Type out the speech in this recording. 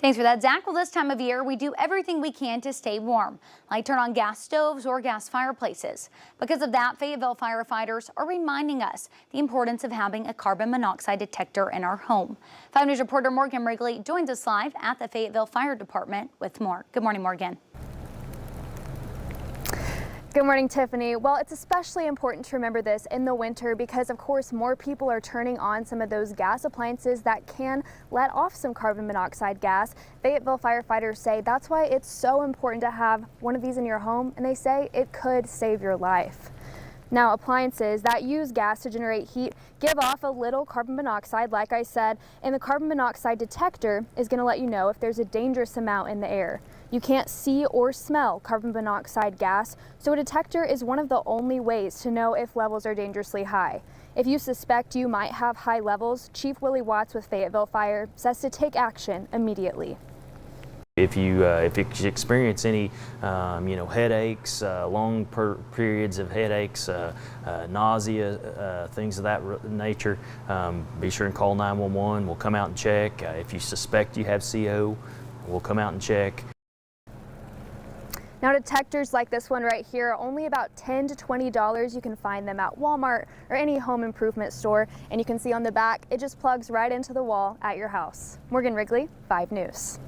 Thanks for that, Zach. Well, this time of year, we do everything we can to stay warm, like turn on gas stoves or gas fireplaces. Because of that, Fayetteville firefighters are reminding us the importance of having a carbon monoxide detector in our home. 5 News reporter Morgan Wrigley joins us live at the Fayetteville Fire Department with more. Good morning, Morgan. Good morning, Tiffany. Well, it's especially important to remember this in the winter because, of course, more people are turning on some of those gas appliances that can let off some carbon monoxide gas. Fayetteville firefighters say that's why it's so important to have one of these in your home, and they say it could save your life. Now, appliances that use gas to generate heat give off a little carbon monoxide, like I said, and the carbon monoxide detector is going to let you know if there's a dangerous amount in the air. You can't see or smell carbon monoxide gas, so a detector is one of the only ways to know if levels are dangerously high. If you suspect you might have high levels, Chief Willie Watts with Fayetteville Fire says to take action immediately. If you experience any, headaches, long periods of headaches, nausea, things of that nature, be sure and call 911. We'll come out and check. If you suspect you have CO, we'll come out and check. Now, detectors like this one right here are only about $10 to $20. You can find them at Walmart or any home improvement store. And you can see on the back, it just plugs right into the wall at your house. Morgan Wrigley, 5 News.